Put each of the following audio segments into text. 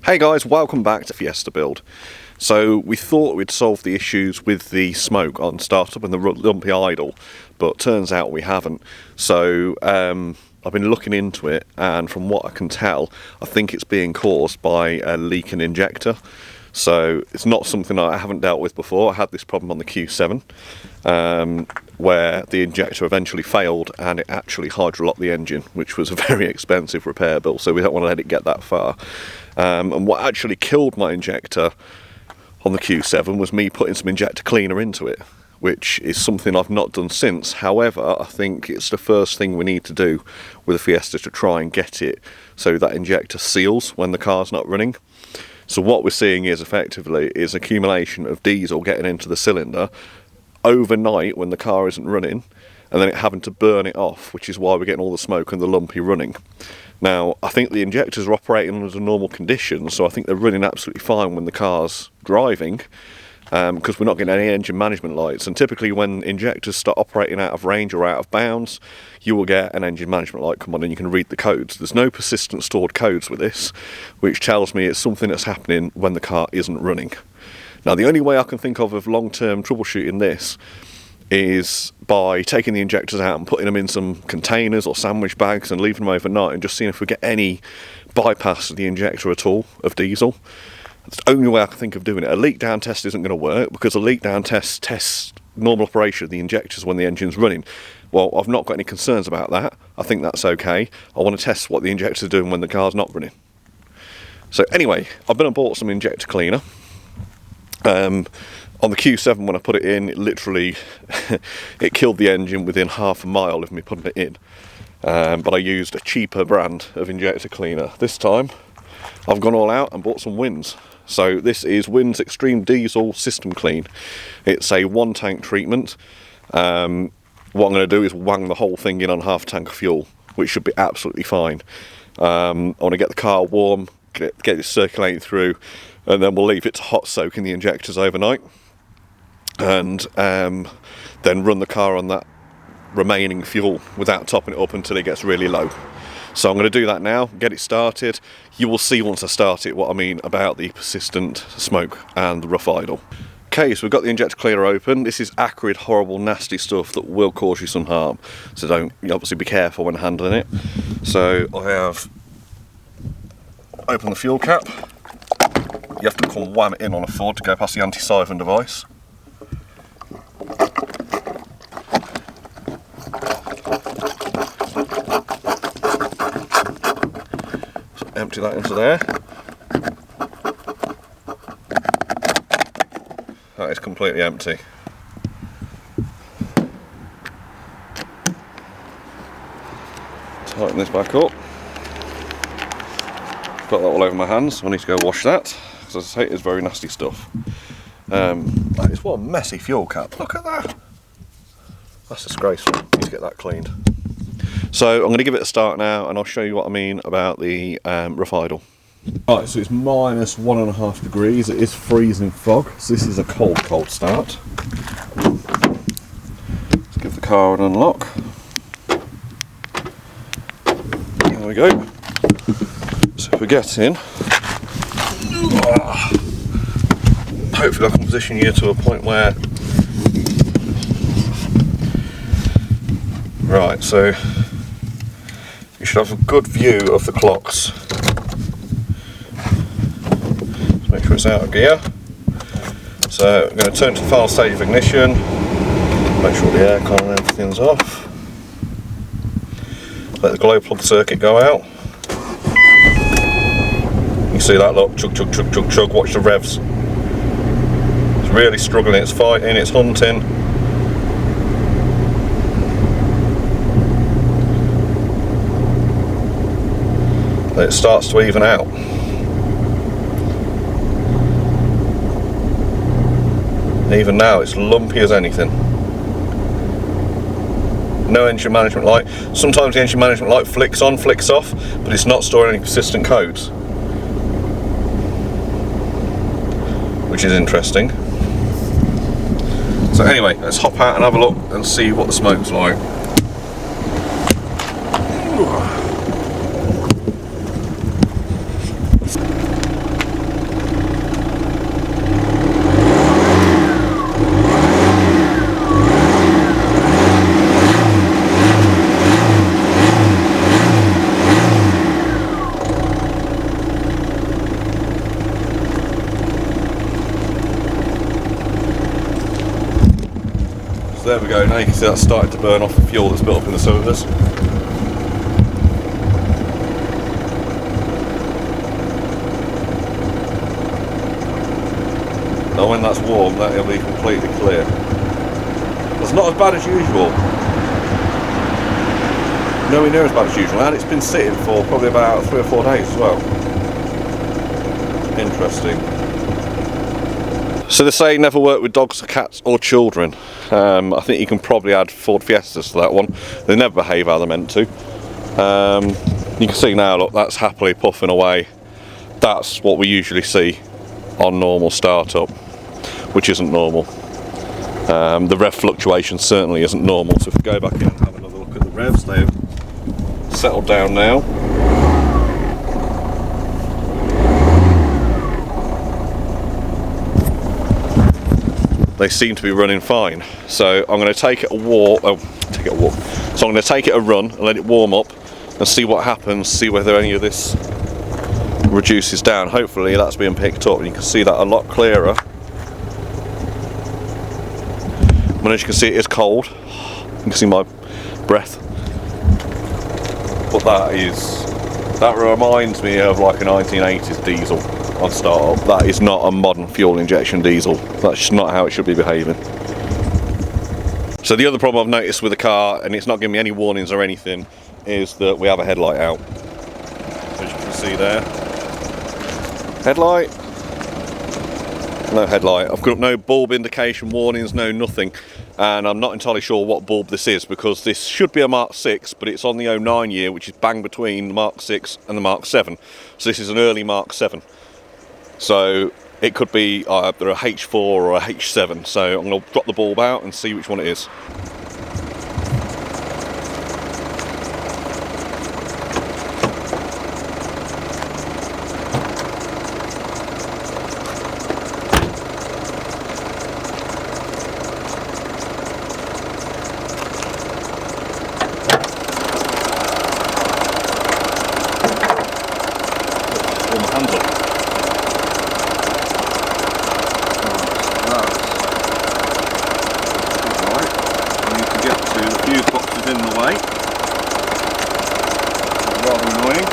Hey guys, welcome back to Fiesta build. So we thought we'd solve the issues with the smoke on startup and the lumpy idle, but turns out we haven't. So I've been looking into it, and from what I can tell, I think it's being caused by a leak in injector. So it's not something I haven't dealt with before. I had this problem on the Q7 where the injector eventually failed and it actually hydrolocked the engine, which was a very expensive repair bill, so we don't want to let it get that far. And what actually killed my injector on the Q7 was me putting some injector cleaner into it, which is something I've not done since. However, I think it's the first thing we need to do with a Fiesta to try and get it so that injector seals when the car's not running. So what we're seeing is effectively accumulation of diesel getting into the cylinder overnight when the car isn't running, and then it having to burn it off, which is why we're getting all the smoke and the lumpy running. Now, I think the injectors are operating under normal conditions, so I think they're running absolutely fine when the car's driving, because we're not getting any engine management lights. And typically when injectors start operating out of range or out of bounds, you will get an engine management light come on and you can read the codes. There's no persistent stored codes with this, which tells me it's something that's happening when the car isn't running. Now, the only way I can think of long-term troubleshooting this is by taking the injectors out and putting them in some containers or sandwich bags and leaving them overnight and just seeing if we get any bypass of the injector at all of diesel. That's the only way I can think of doing it. A leak down test isn't going to work, because a leak down test tests normal operation of the injectors when the engine's running. Well, I've not got any concerns about that. I think that's okay. I want to test what the injectors are doing when the car's not running. So anyway, I've been and bought some injector cleaner. On the Q7, when I put it in, it literally it killed the engine within half a mile of me putting it in. But I used a cheaper brand of injector cleaner. This time I've gone all out and bought some Wins. So this is Wins Extreme Diesel System Clean. It's a 1 tank treatment. What I'm going to do is wang the whole thing in on half a tank of fuel, which should be absolutely fine. I want to get the car warm, get it circulating through, and then we'll leave it to hot soak in the injectors overnight, and then run the car on that remaining fuel without topping it up until it gets really low. So I'm going to do that now, get it started. You will see once I start it what I mean about the persistent smoke and the rough idle. Okay, so we've got the injector cleaner open. This is acrid, horrible, nasty stuff that will cause you some harm. So obviously be careful when handling it. So I have opened the fuel cap. You have to come wham it in on a Ford to go past the anti-siphon device. So empty that into there. That is completely empty. Tighten this back up. Got that all over my hands, so I need to go wash that, because as I say, it's very nasty stuff. That is what a messy fuel cap. Look at that. That's disgraceful. Need to get that cleaned. So I'm going to give it a start now, and I'll show you what I mean about the rough idle. Right, so it's minus 1.5 degrees. It is freezing fog, so this is a cold start. Let's give the car an unlock. There we go. So if we get in, hopefully I can position you to a point where, right, so you should have a good view of the clocks. Let's make sure it's out of gear. So I'm going to turn to the final stage of ignition, make sure the aircon and everything's off, let the glow plug circuit go out. You see that, look, chug, chug, chug, chug, chug, watch the revs. It's really struggling, it's fighting, it's hunting. Then it starts to even out. Even now, it's lumpy as anything. No engine management light. Sometimes the engine management light flicks on, flicks off, but it's not storing any persistent codes, which is interesting. So anyway, let's hop out and have a look and see what the smoke's like. So there we go, now you can see that's starting to burn off the fuel that's built up in the cylinders. Now when that's warm, that'll be completely clear. It's not as bad as usual. Nowhere near as bad as usual, and it's been sitting for probably about 3 or 4 days as well. Interesting. So they say never work with dogs, cats or children. I think you can probably add Ford Fiestas to that one. They never behave how they're meant to. You can see now, look, that's happily puffing away. That's what we usually see on normal startup, which isn't normal. The rev fluctuation certainly isn't normal. So if we go back in and have another look at the revs, they've settled down now. They seem to be running fine. So I'm going to take it a walk. So I'm going to take it a run and let it warm up and see what happens. See whether any of this reduces down. Hopefully that's being picked up, and you can see that a lot clearer. And as you can see, it is cold. You can see my breath. But that reminds me of like a 1980s diesel on startup. That is not a modern fuel injection diesel. That's not how it should be behaving. So the other problem I've noticed with the car, and it's not giving me any warnings or anything, is that we have a headlight out. As you can see there. Headlight. No headlight. I've got no bulb indication warnings, no nothing. And I'm not entirely sure what bulb this is, because this should be a Mark 6, but it's on the 09 year, which is bang between the Mark 6 and the Mark 7. So this is an early Mark 7. So it could be either a H4 or a H7. So I'm going to drop the bulb out and see which one it is. In the way. Rather annoying.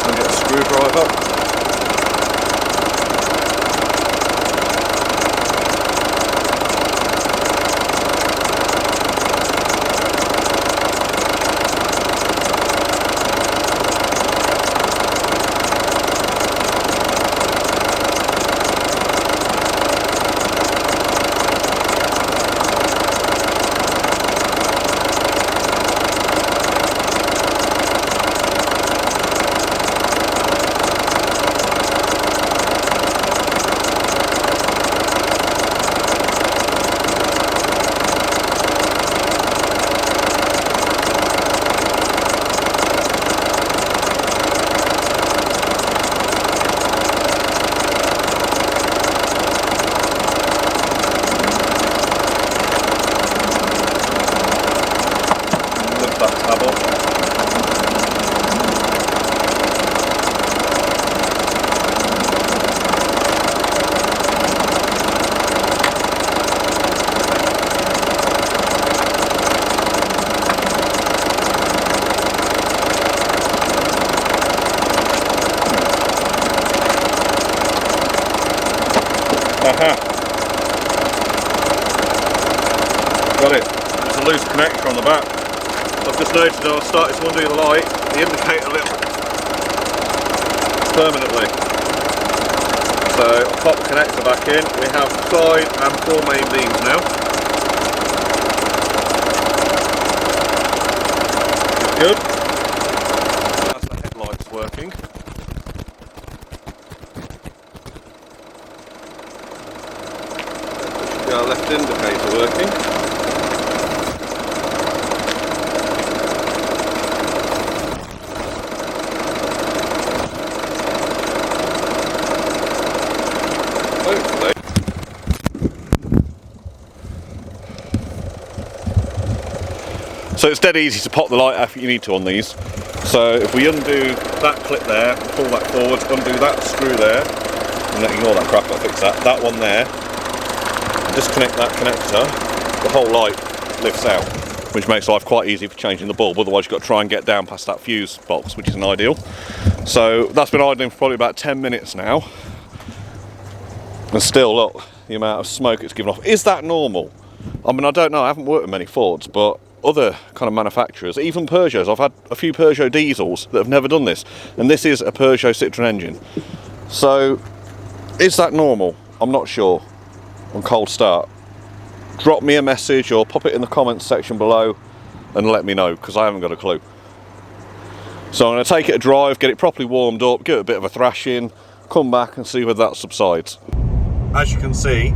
I'll get a screwdriver. Got it. There's a loose connector on the back. I've just noticed that I started to undo the light, the indicator lit permanently. So I'll pop the connector back in. We have 5 and 4 main beams now. Good. That's the headlights working. Our left indicator working. Hopefully. So it's dead easy to pop the light out if you need to on these. So if we undo that clip there, pull that forward, undo that screw there, and then ignore that crap, I'll fix that. That one there, and disconnect that connector, the whole light lifts out, which makes life quite easy for changing the bulb. Otherwise you've got to try and get down past that fuse box, which isn't ideal. So that's been idling for probably about 10 minutes now. And still, look, the amount of smoke it's given off. Is that normal? I mean, I don't know, I haven't worked with many Fords, but other kind of manufacturers, even Peugeots, I've had a few Peugeot diesels that have never done this, and this is a Peugeot Citroën engine. So, is that normal? I'm not sure. On cold start. Drop me a message or pop it in the comments section below and let me know, because I haven't got a clue. So I'm going to take it a drive, get it properly warmed up, give it a bit of a thrashing, come back and see whether that subsides. As you can see,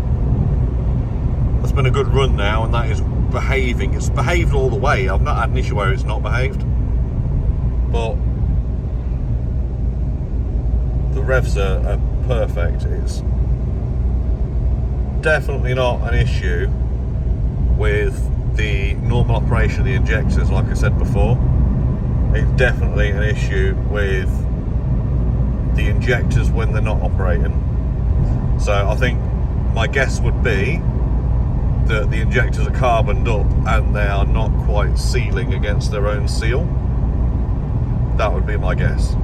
it's been a good run now, and that is behaving. It's behaved all the way. I've not had an issue where it's not behaved, but the revs are perfect. It's definitely not an issue with the normal operation of the injectors, like I said before. It's definitely an issue with the injectors when they're not operating. So I think my guess would be that the injectors are carboned up and they are not quite sealing against their own seal. That would be my guess.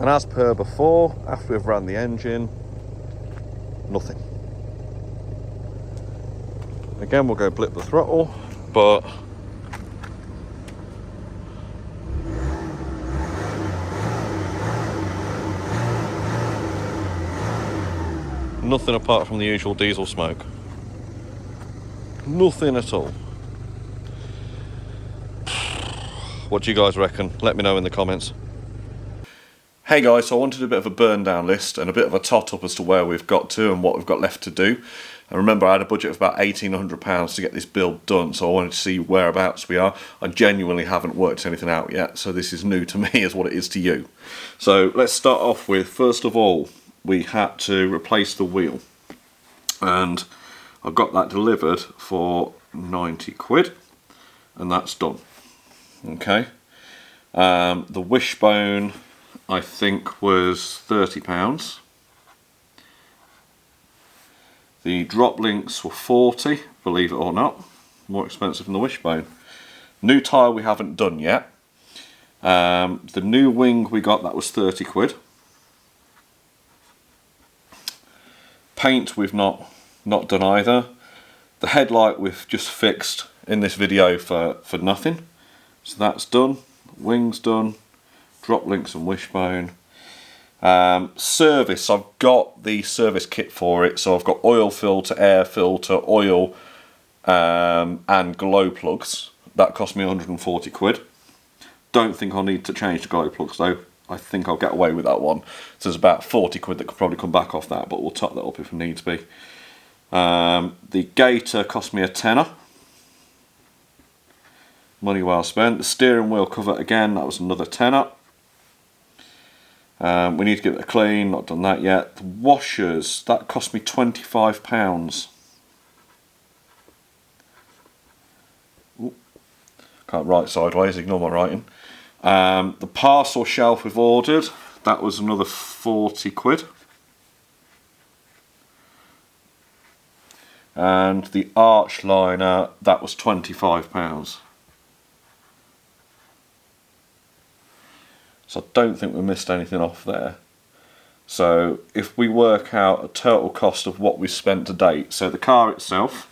And as per before, after we've ran the engine, nothing. Again, we'll go blip the throttle, but nothing apart from the usual diesel smoke. Nothing at all. What do you guys reckon? Let me know in the comments. Hey guys, so I wanted a bit of a burn down list and a bit of a tot up as to where we've got to and what we've got left to do. And remember, I had a budget of about £1,800 to get this build done, so I wanted to see whereabouts we are. I genuinely haven't worked anything out yet, so this is new to me as what it is to you. So let's start off with, first of all, we had to replace the wheel, and I got that delivered for 90 quid, and that's done. Okay, the wishbone I think was £30. The drop links were 40, believe it or not, more expensive than the wishbone. New tyre we haven't done yet. The new wing we got, that was 30 quid. Paint we've not done either. The headlight we've just fixed in this video for nothing. So that's done. Wings done. Drop links and wishbone. Service, I've got the service kit for it, so I've got oil filter, air filter, oil and glow plugs. That cost me 140 quid. Don't think I'll need to change the glow plugs though. I think I'll get away with that one. So there's about 40 quid that could probably come back off that, but we'll top that up if it needs be. The gator cost me a tenner. Money well spent. The steering wheel cover again, that was another tenner. We need to give it a clean, not done that yet. The washers, that cost me £25. Ooh, can't write sideways, ignore my writing. The parcel shelf we've ordered, that was another 40 quid. And the arch liner, that was £25. So I don't think we missed anything off there. So if we work out a total cost of what we spent to date, so the car itself,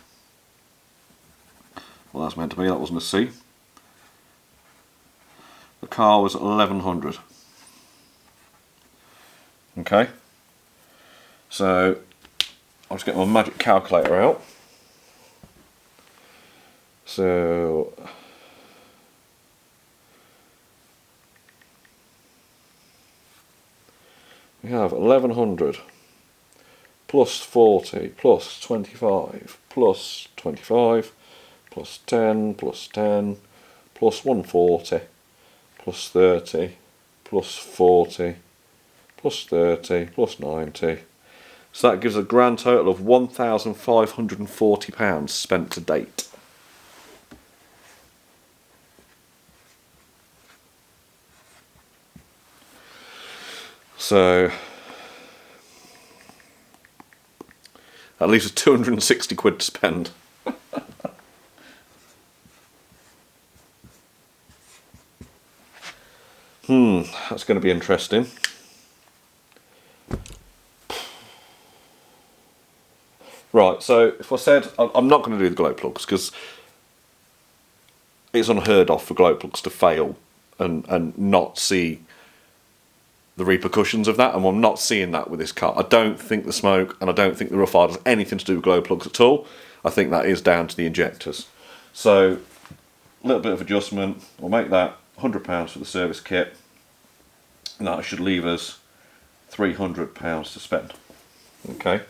well that's meant to be, that wasn't a C. The car was 1100. Okay. So I'll just get my magic calculator out. So we have 1100 plus 40 plus 25 plus 25 plus 10 plus 10 plus 140 plus 30 plus 40 plus 30 plus 90. So that gives a grand total of £1,540 spent to date. So that leaves us 260 quid to spend. That's going to be interesting. Right, so if I said I'm not going to do the glow plugs because it's unheard of for glow plugs to fail and not see the repercussions of that, and I'm not seeing that with this car. I don't think the smoke and I don't think the rough eye has anything to do with glow plugs at all. I think that is down to the injectors. So a little bit of adjustment, we'll make that £100 for the service kit, and that should leave us £300 to spend. Okay,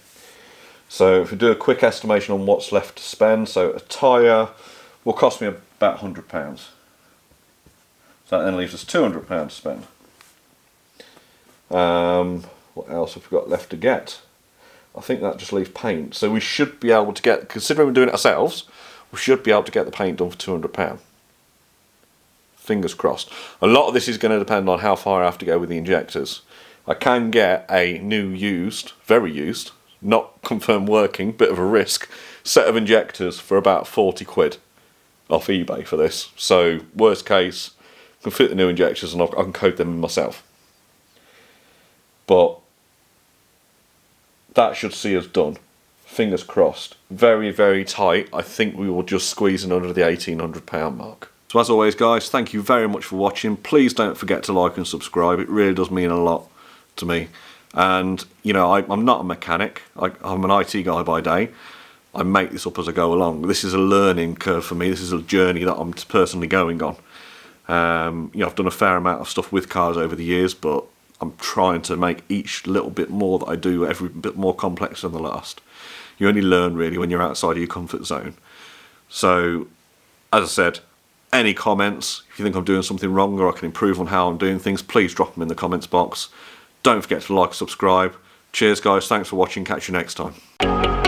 so if we do a quick estimation on what's left to spend, so a tyre will cost me about £100. So that then leaves us £200 to spend. What else have we got left to get? I think that just leaves paint. So we should be able to get, considering we're doing it ourselves, we should be able to get the paint done for £200. Fingers crossed. A lot of this is going to depend on how far I have to go with the injectors. I can get a new used, very used, not confirmed working, bit of a risk, set of injectors for about 40 quid off eBay for this. So worst case, I can fit the new injectors and I can coat them myself. But that should see us done. Fingers crossed. Very, very tight. I think we will just squeeze in under the £1,800 mark. So as always guys, thank you very much for watching. Please don't forget to like and subscribe. It really does mean a lot to me. And you know, I'm not a mechanic. I'm an IT guy by day. I make this up as I go along. This is a learning curve for me. This is a journey that I'm personally going on. You know, I've done a fair amount of stuff with cars over the years, but I'm trying to make each little bit more that I do every bit more complex than the last. You only learn really when you're outside of your comfort zone. So, as I said, any comments, if you think I'm doing something wrong or I can improve on how I'm doing things, please drop them in the comments box. Don't forget to like and subscribe. Cheers guys, thanks for watching, catch you next time.